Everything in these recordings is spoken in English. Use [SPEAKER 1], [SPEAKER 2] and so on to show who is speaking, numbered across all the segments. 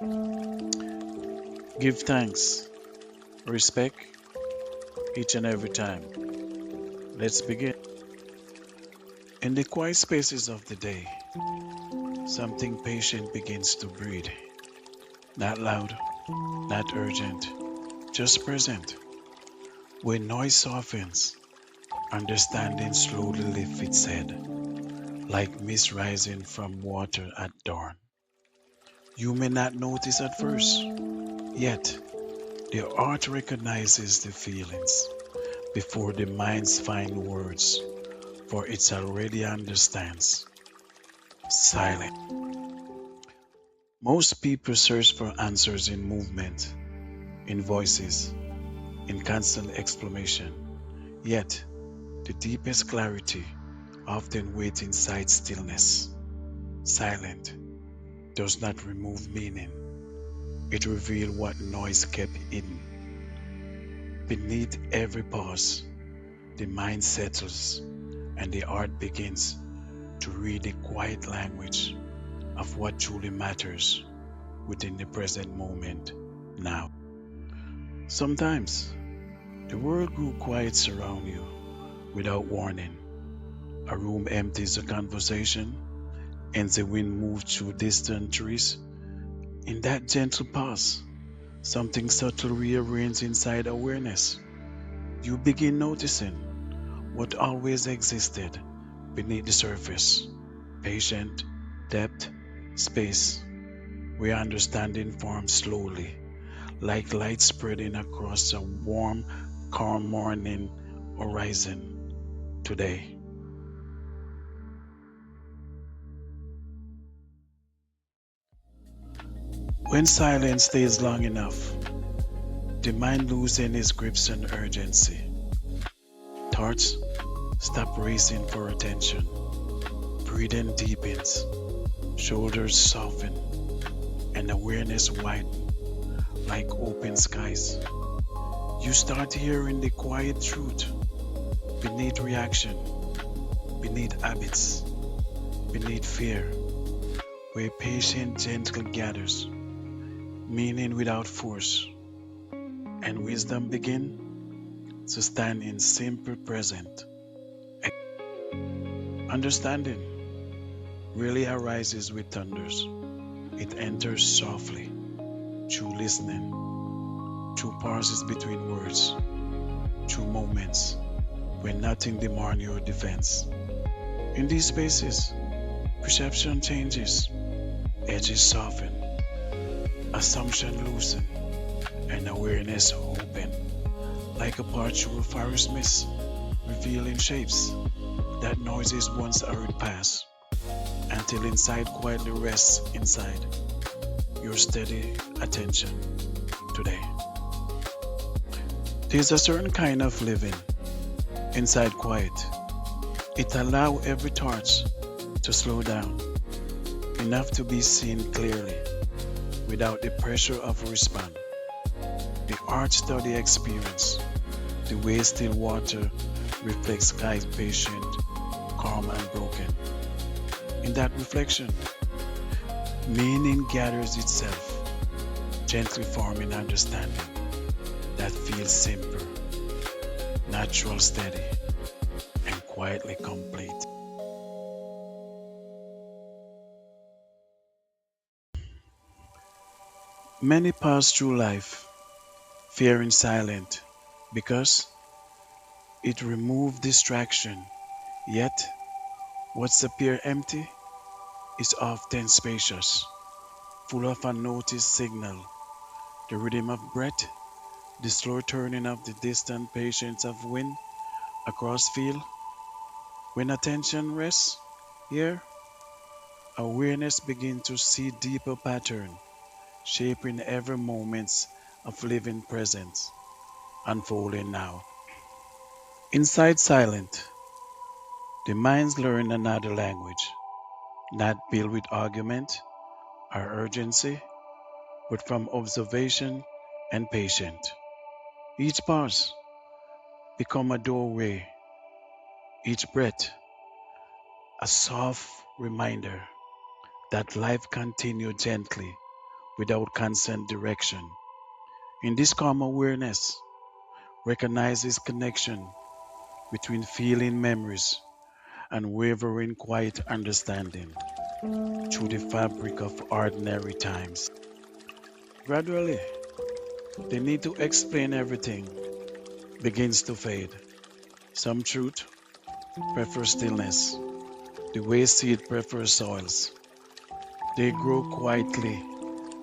[SPEAKER 1] Give thanks, respect each and every time. Let's begin. In the quiet spaces of the day, something patient begins to breathe. Not loud, not urgent, just present. When noise softens, understanding slowly lifts its head, like mist rising from water at dawn. You may not notice at first, yet the heart recognizes the feelings before the minds find words, for it already understands. Silence. Most people search for answers in movement, in voices, in constant exclamation. Yet, the deepest clarity often waits inside stillness. Silent does not remove meaning, it reveals what noise kept hidden. Beneath every pause, the mind settles and the heart begins to read the quiet language of what truly matters within the present moment now. Sometimes the world grew quiet around you without warning. A room empties a conversation and the wind moves through distant trees. In that gentle pause, something subtle rearranges inside awareness. You begin noticing what always existed beneath the surface: patient, depth, space, where understanding forms slowly, like light spreading across a warm, calm morning horizon today. When silence stays long enough, the mind loses its grips and urgency. Thoughts stop racing for attention. Breathing deepens, shoulders soften, and awareness widens like open skies. You start hearing the quiet truth beneath reaction, beneath habits, beneath fear, where patience gentle gathers, meaning without force, and wisdom begin to stand in simple present. Understanding really arises with thunders. It enters softly, through listening, through pauses between words, through moments when nothing demands your defense. In these spaces, perception changes, edges soften, assumption loosen, and awareness open, like a path through a forest mist, revealing shapes that noises once hurried past, until inside quietly rests inside your steady attention today. There's a certain kind of living inside quiet. It allows every thought to slow down, enough to be seen clearly, without the pressure of a response. The art study experience, the way still water reflects sky patient, calm and broken. In that reflection, meaning gathers itself, gently forming understanding that feels simple, natural, steady, and quietly complete. Many pass through life fearing silent because it removes distraction. Yet, what appears empty is often spacious, full of unnoticed signal, the rhythm of breath, the slow turning of the distant patience of wind across field. When attention rests here, awareness begins to see deeper pattern, shaping every moments of living presence unfolding now. Inside silent, the minds learn another language, not built with argument or urgency, but from observation and patience. Each pause become a doorway, each breath a soft reminder that life continues gently without constant direction. In this calm awareness, recognizes connection between feeling memories and wavering quiet understanding through the fabric of ordinary times. Gradually, the need to explain everything begins to fade. Some truth prefers stillness, the way seed prefers soils. They grow quietly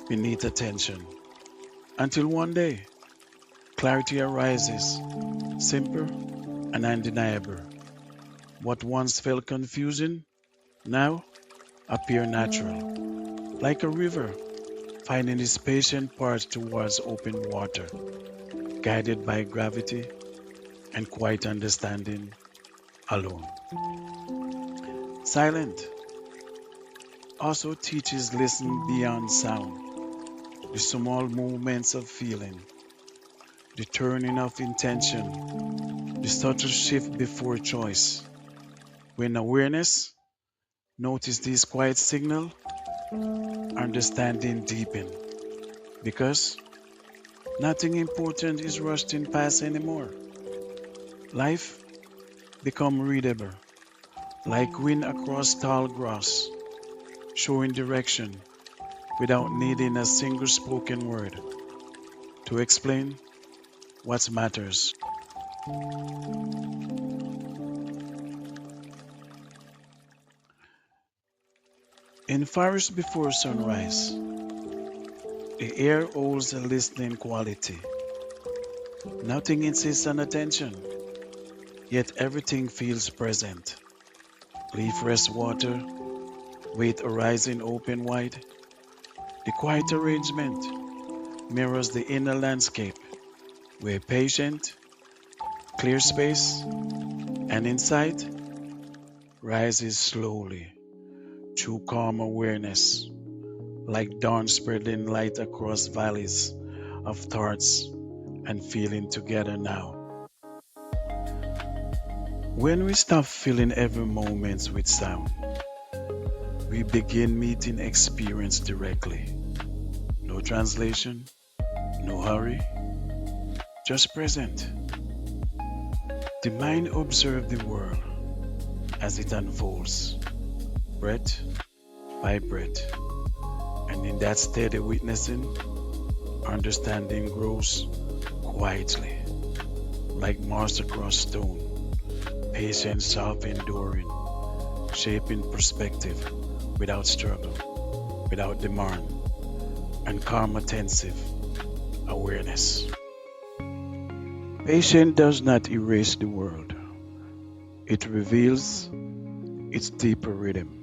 [SPEAKER 1] beneath attention until one day clarity arises, simple and undeniable. What once felt confusing now appear natural, like a river finding its patient path towards open water, guided by gravity and quiet understanding alone. Silent also teaches listening beyond sound, the small movements of feeling, the turning of intention, the subtle shift before choice. When awareness notice this quiet signal, understanding deepen because nothing important is rushed in past anymore. Life become readable, like wind across tall grass, showing direction without needing a single spoken word to explain what matters. In forest before sunrise, the air holds a listening quality. Nothing insists on attention, yet everything feels present. Leaf rest water, weight horizon open wide. The quiet arrangement mirrors the inner landscape, where patient, clear space, and insight rises slowly through calm awareness, like dawn spreading light across valleys of thoughts and feeling together now. When we stop filling every moment with sound, we begin meeting experience directly. No translation, no hurry, just present. The mind observes the world as it unfolds, breath by breath, and in that steady witnessing, understanding grows quietly, like moss across stone, patience self-enduring, shaping perspective without struggle, without demand, and calm attentive awareness. Patience does not erase the world. It reveals its deeper rhythm.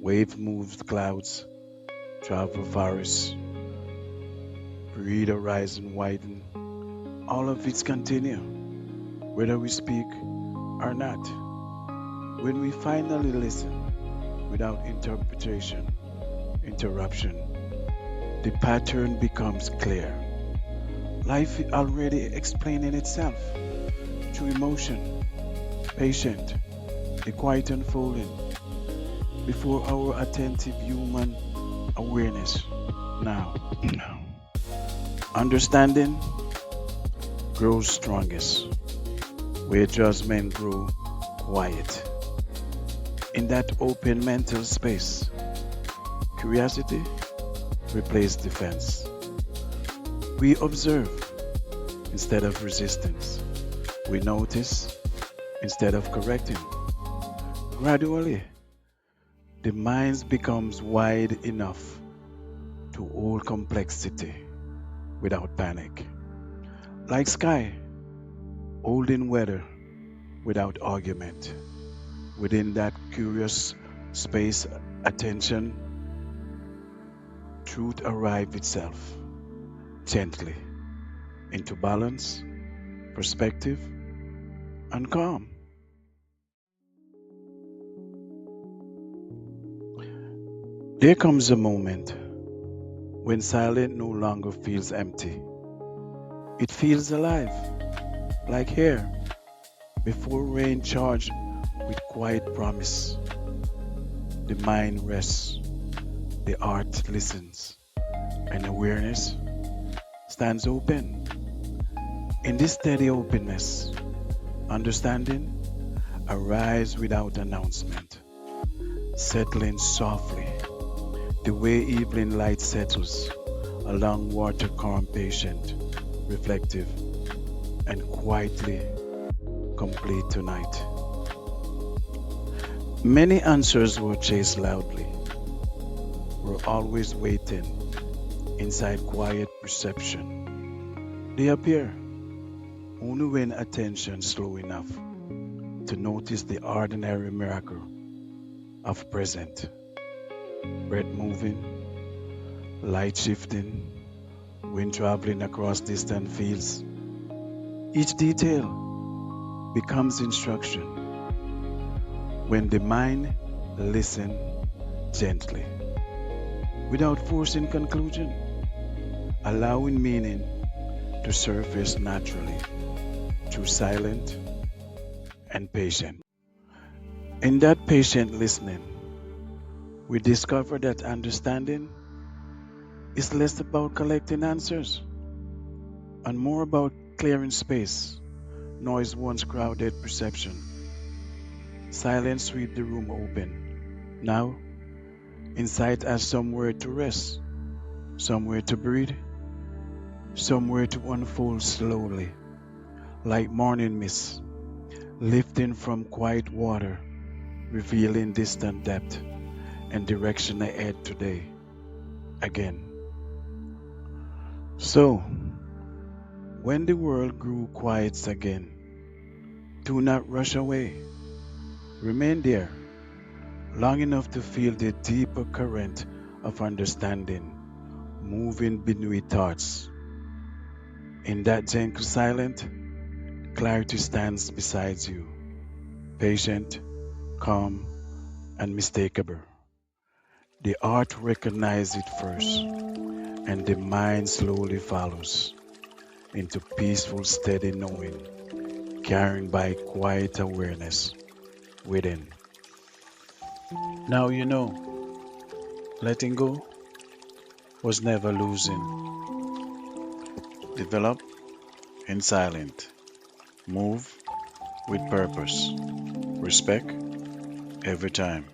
[SPEAKER 1] Wave moves clouds, travel forests, breathe horizon widen. All of it continue, whether we speak or not. When we finally listen without interruption, the pattern becomes clear. Life already explaining itself through emotion, patient, the quiet unfolding before our attentive human awareness. Now, understanding grows strongest, where judgment grows quiet. In that open mental space, curiosity replaces defense. We observe instead of resistance. We notice instead of correcting. Gradually, the mind becomes wide enough to hold complexity without panic. Like sky, holding weather without argument. Within that curious space, attention, truth arrives itself, gently, into balance, perspective, and calm. There comes a moment when silence no longer feels empty. It feels alive, like air before rain charged with quiet promise. The mind rests, the heart listens, and awareness stands open. In this steady openness, understanding arrives without announcement, settling softly, the way evening light settles along water calm, patient, reflective, and quietly complete tonight. Many answers were chased loudly, were always waiting inside quiet perception. They appear only when attention slow enough to notice the ordinary miracle of present, breath moving, light shifting, wind traveling across distant fields. Each detail becomes instruction when the mind listens gently, without forcing conclusion, allowing meaning to surface naturally through silent and patient. In that patient listening, we discover that understanding is less about collecting answers and more about clearing space. Noise once crowded perception. Silence sweep the room open. Now, insight has somewhere to rest, somewhere to breathe, somewhere to unfold slowly, like morning mist, lifting from quiet water, revealing distant depth and direction ahead today again. So, when the world grew quiet again, do not rush away. Remain there long enough to feel the deeper current of understanding moving beneath thoughts. In that gentle silence, clarity stands beside you, patient, calm, and unmistakable. The heart recognizes it first, and the mind slowly follows into peaceful, steady knowing, carried by quiet awareness within. Now you know, letting go was never losing. Develop in silence, move with purpose, respect every time.